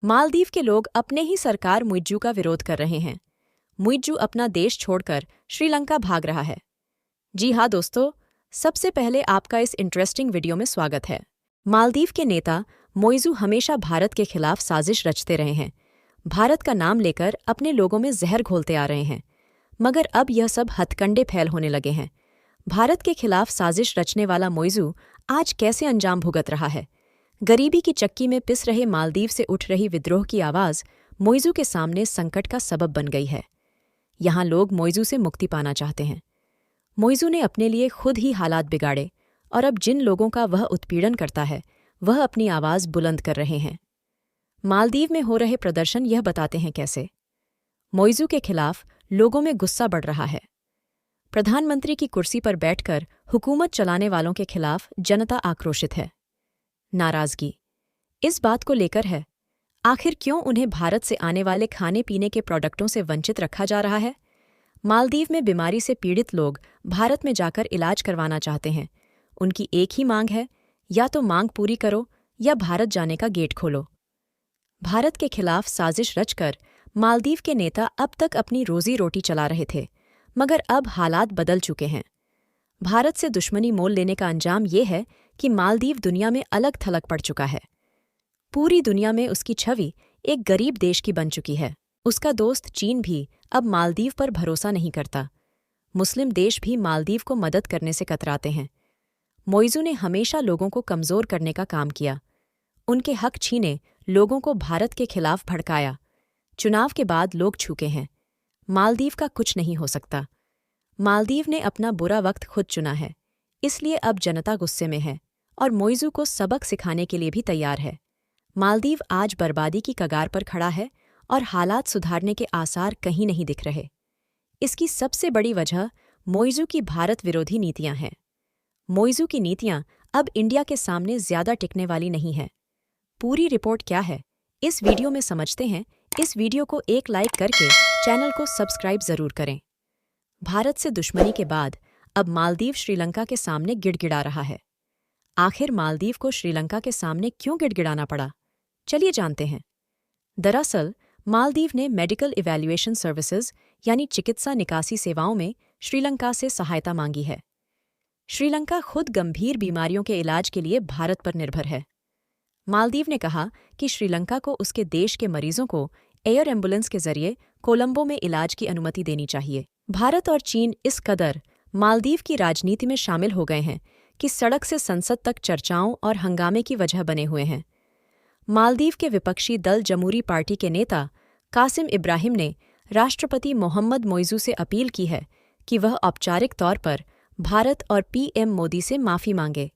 मालदीव के लोग अपने ही सरकार मुइज्जू का विरोध कर रहे हैं। मुइज्जू अपना देश छोड़कर श्रीलंका भाग रहा है। जी हाँ दोस्तों, सबसे पहले आपका इस इंटरेस्टिंग वीडियो में स्वागत है। मालदीव के नेता मोइज़ू हमेशा भारत के खिलाफ साजिश रचते रहे हैं। भारत का नाम लेकर अपने लोगों में जहर घोलते आ रहे हैं। मगर अब यह सब हथकंडे फैल होने लगे हैं। भारत के खिलाफ साजिश रचने वाला मोइज़ू आज कैसे अंजाम भुगत रहा है? गरीबी की चक्की में पिस रहे मालदीव से उठ रही विद्रोह की आवाज़ मोइज़ू के सामने संकट का सबब बन गई है। यहाँ लोग मोइज़ू से मुक्ति पाना चाहते हैं। मोइज़ू ने अपने लिए खुद ही हालात बिगाड़े और अब जिन लोगों का वह उत्पीड़न करता है वह अपनी आवाज़ बुलंद कर रहे हैं। मालदीव में हो रहे प्रदर्शन यह बताते हैं कैसे मोइज़ू के खिलाफ लोगों में गुस्सा बढ़ रहा है। प्रधानमंत्री की कुर्सी पर बैठकर हुकूमत चलाने वालों के खिलाफ जनता आक्रोशित है। नाराज़गी इस बात को लेकर है, आखिर क्यों उन्हें भारत से आने वाले खाने पीने के प्रोडक्टों से वंचित रखा जा रहा है? मालदीव में बीमारी से पीड़ित लोग भारत में जाकर इलाज करवाना चाहते हैं। उनकी एक ही मांग है, या तो मांग पूरी करो या भारत जाने का गेट खोलो। भारत के खिलाफ साजिश रचकर मालदीव के नेता अब तक अपनी रोजी रोटी चला रहे थे, मगर अब हालात बदल चुके हैं। भारत से दुश्मनी मोल लेने का अंजाम ये है कि मालदीव दुनिया में अलग थलग पड़ चुका है। पूरी दुनिया में उसकी छवि एक गरीब देश की बन चुकी है। उसका दोस्त चीन भी अब मालदीव पर भरोसा नहीं करता। मुस्लिम देश भी मालदीव को मदद करने से कतराते हैं। मोइज़ू ने हमेशा लोगों को कमज़ोर करने का काम किया। उनके हक छीने, लोगों को भारत के खिलाफ भड़काया। चुनाव के बाद लोग छूके हैं। मालदीव का कुछ नहीं हो सकता। मालदीव ने अपना बुरा वक्त खुद चुना है, इसलिए अब जनता गुस्से में है और मोइज़ू को सबक सिखाने के लिए भी तैयार है। मालदीव आज बर्बादी की कगार पर खड़ा है और हालात सुधारने के आसार कहीं नहीं दिख रहे। इसकी सबसे बड़ी वजह मोइज़ू की भारत विरोधी नीतियां हैं। मोइज़ू की नीतियां अब इंडिया के सामने ज्यादा टिकने वाली नहीं है। पूरी रिपोर्ट क्या है, इस वीडियो में समझते हैं। इस वीडियो को एक लाइक करके चैनल को सब्सक्राइब जरूर करें। भारत से दुश्मनी के बाद अब मालदीव श्रीलंका के सामने गिड़गिड़ा रहा है। आखिर मालदीव को श्रीलंका के सामने क्यों गिड़गिड़ाना पड़ा, चलिए जानते हैं। दरअसल मालदीव ने मेडिकल इवैल्यूएशन सर्विसेज यानी चिकित्सा निकासी सेवाओं में श्रीलंका से सहायता मांगी है। श्रीलंका खुद गंभीर बीमारियों के इलाज के लिए भारत पर निर्भर है। मालदीव ने कहा कि श्रीलंका को उसके देश के मरीजों को एयर एम्बुलेंस के जरिए कोलंबो में इलाज की अनुमति देनी चाहिए। भारत और चीन इस कदर मालदीव की राजनीति में शामिल हो गए हैं कि सड़क से संसद तक चर्चाओं और हंगामे की वजह बने हुए हैं। मालदीव के विपक्षी दल जमहूरी पार्टी के नेता कासिम इब्राहिम ने राष्ट्रपति मोहम्मद मोइज़ू से अपील की है कि वह औपचारिक तौर पर भारत और पीएम मोदी से माफ़ी मांगे।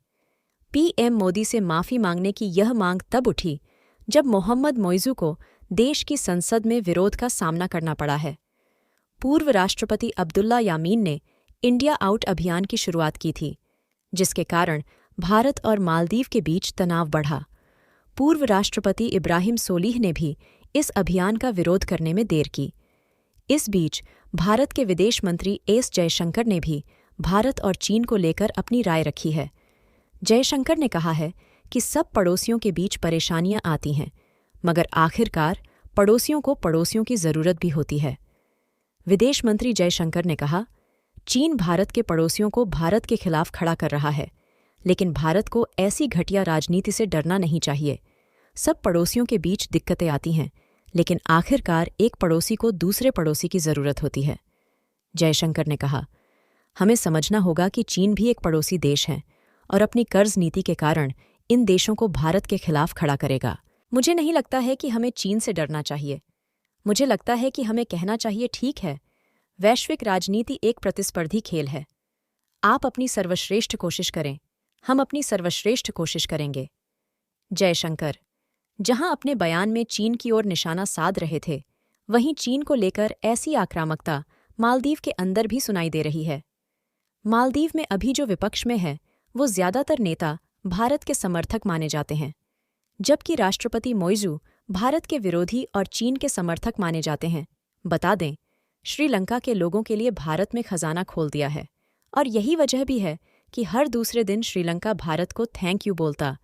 पीएम मोदी से माफ़ी मांगने की यह मांग तब उठी जब मोहम्मद मोइज़ू को देश की संसद में विरोध का सामना करना पड़ा है। पूर्व राष्ट्रपति अब्दुल्ला यामीन ने इंडिया आउट अभियान की शुरुआत की थी, जिसके कारण भारत और मालदीव के बीच तनाव बढ़ा। पूर्व राष्ट्रपति इब्राहिम सोलिह ने भी इस अभियान का विरोध करने में देर की। इस बीच भारत के विदेश मंत्री एस जयशंकर ने भी भारत और चीन को लेकर अपनी राय रखी है। जयशंकर ने कहा है कि सब पड़ोसियों के बीच परेशानियां आती हैं, मगर आखिरकार पड़ोसियों को पड़ोसियों की ज़रूरत भी होती है। विदेश मंत्री जयशंकर ने कहा, चीन भारत के पड़ोसियों को भारत के खिलाफ खड़ा कर रहा है, लेकिन भारत को ऐसी घटिया राजनीति से डरना नहीं चाहिए। सब पड़ोसियों के बीच दिक्कतें आती हैं, लेकिन आखिरकार एक पड़ोसी को दूसरे पड़ोसी की ज़रूरत होती है। जयशंकर ने कहा, हमें समझना होगा कि चीन भी एक पड़ोसी देश है और अपनी कर्ज नीति के कारण इन देशों को भारत के खिलाफ खड़ा करेगा। मुझे नहीं लगता है कि हमें चीन से डरना चाहिए। मुझे लगता है कि हमें कहना चाहिए, ठीक है, वैश्विक राजनीति एक प्रतिस्पर्धी खेल है। आप अपनी सर्वश्रेष्ठ कोशिश करें, हम अपनी सर्वश्रेष्ठ कोशिश करेंगे। जयशंकर जहां अपने बयान में चीन की ओर निशाना साध रहे थे, वहीं चीन को लेकर ऐसी आक्रामकता मालदीव के अंदर भी सुनाई दे रही है। मालदीव में अभी जो विपक्ष में है, वो ज्यादातर नेता भारत के समर्थक माने जाते हैं, जबकि राष्ट्रपति मोइज़ू भारत के विरोधी और चीन के समर्थक माने जाते हैं। बता दें, श्रीलंका के लोगों के लिए भारत में खजाना खोल दिया है और यही वजह भी है कि हर दूसरे दिन श्रीलंका भारत को थैंक यू बोलता,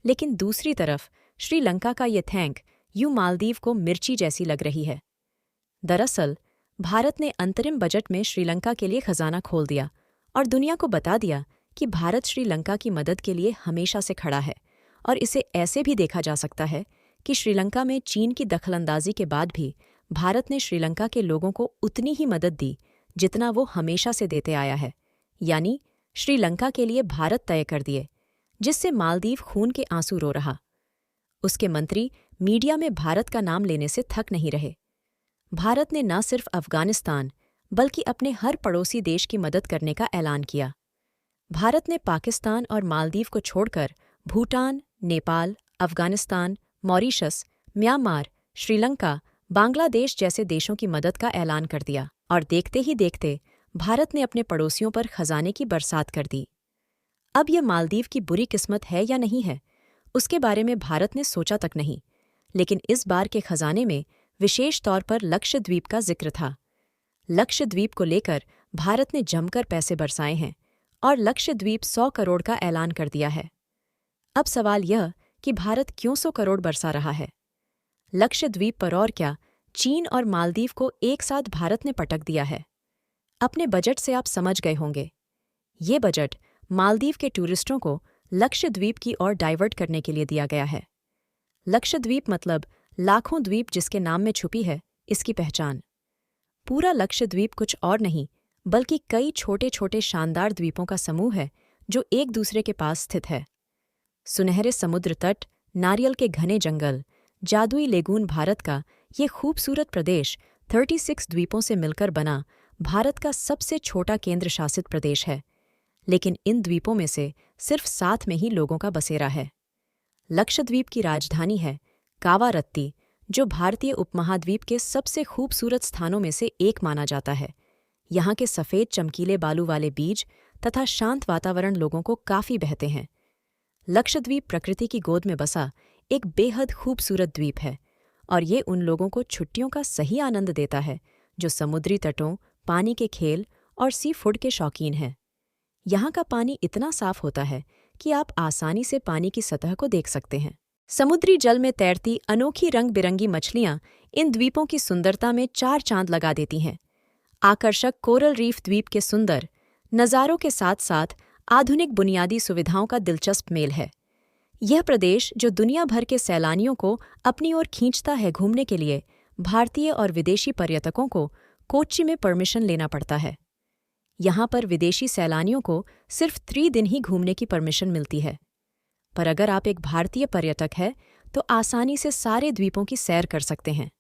लेकिन दूसरी तरफ श्रीलंका का ये थैंक यूं मालदीव को मिर्ची जैसी लग रही है। दरअसल भारत ने अंतरिम बजट में श्रीलंका के लिए खजाना खोल दिया और दुनिया को बता दिया कि भारत श्रीलंका की मदद के लिए हमेशा से खड़ा है। और इसे ऐसे भी देखा जा सकता है कि श्रीलंका में चीन की दखलंदाजी के बाद भी भारत ने श्रीलंका के लोगों को उतनी ही मदद दी जितना वो हमेशा से देते आया है, यानी श्रीलंका के लिए भारत तय कर दिए, जिससे मालदीव खून के आंसू रो रहा। उसके मंत्री मीडिया में भारत का नाम लेने से थक नहीं रहे। भारत ने न सिर्फ अफगानिस्तान बल्कि अपने हर पड़ोसी देश की मदद करने का ऐलान किया। भारत ने पाकिस्तान और मालदीव को छोड़कर भूटान, नेपाल, अफगानिस्तान, मॉरीशस, म्यांमार, श्रीलंका, बांग्लादेश जैसे देशों की मदद का ऐलान कर दिया और देखते ही देखते भारत ने अपने पड़ोसियों पर खजाने की बरसात कर दी। अब यह मालदीव की बुरी किस्मत है या नहीं है, उसके बारे में भारत ने सोचा तक नहीं, लेकिन इस बार के खजाने में विशेष तौर पर लक्षद्वीप का जिक्र था। लक्षद्वीप को लेकर भारत ने जमकर पैसे बरसाए हैं और लक्षद्वीप 100 करोड़ का ऐलान कर दिया है। अब सवाल यह कि भारत क्यों 100 करोड़ बरसा रहा है? लक्षद्वीप पर और क्या, चीन और मालदीव को एक साथ भारत ने पटक दिया है। अपने बजट से आप समझ गए होंगे, ये बजट मालदीव के टूरिस्टों को लक्षद्वीप की ओर डाइवर्ट करने के लिए दिया गया है। लक्षद्वीप मतलब लाखों द्वीप जिसके नाम में छुपी है इसकी पहचान। पूरा लक्षद्वीप कुछ और नहीं बल्कि कई छोटे छोटे शानदार द्वीपों का समूह है जो एक दूसरे के पास स्थित है। सुनहरे समुद्र तट, नारियल के घने जंगल, जादुई लेगून, भारत का ये खूबसूरत प्रदेश 36 द्वीपों से मिलकर बना भारत का सबसे छोटा केंद्र शासित प्रदेश है। लेकिन इन द्वीपों में से सिर्फ 7 में ही लोगों का बसेरा है। लक्षद्वीप की राजधानी है कावारत्ती, जो भारतीय उपमहाद्वीप के सबसे खूबसूरत स्थानों में से एक माना जाता है। यहाँ के सफ़ेद चमकीले बालू वाले बीच तथा शांत वातावरण लोगों को काफ़ी बहते हैं। लक्षद्वीप प्रकृति की गोद में बसा एक बेहद खूबसूरत द्वीप है और ये उन लोगों को छुट्टियों का सही आनंद देता है जो समुद्री तटों, पानी के खेल और सी फूड के शौकीन हैं। यहाँ का पानी इतना साफ होता है कि आप आसानी से पानी की सतह को देख सकते हैं। समुद्री जल में तैरती अनोखी रंग बिरंगी मछलियाँ इन द्वीपों की सुंदरता में 4 चांद लगा देती हैं। आकर्षक कोरल रीफ द्वीप के सुंदर नज़ारों के साथ साथ आधुनिक बुनियादी सुविधाओं का दिलचस्प मेल है। यह प्रदेश जो दुनिया भर के सैलानियों को अपनी ओर खींचता है, घूमने के लिए भारतीय और विदेशी पर्यटकों को कोच्चि में परमिशन लेना पड़ता है। यहाँ पर विदेशी सैलानियों को सिर्फ 3 दिन ही घूमने की परमिशन मिलती है, पर अगर आप एक भारतीय पर्यटक हैं तो आसानी से सारे द्वीपों की सैर कर सकते हैं।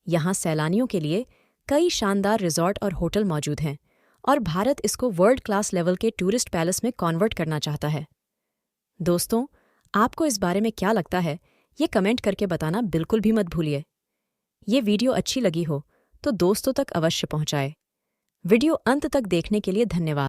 यहाँ सैलानियों के लिए कई शानदार रिजॉर्ट और होटल मौजूद हैं और भारत इसको वर्ल्ड क्लास लेवल के टूरिस्ट पैलेस में कन्वर्ट करना चाहता है। दोस्तों, आपको इस बारे में क्या लगता है, ये कमेंट करके बताना बिल्कुल भी मत भूलिए। ये वीडियो अच्छी लगी हो तो दोस्तों तक अवश्य पहुंचाएं। वीडियो अंत तक देखने के लिए धन्यवाद।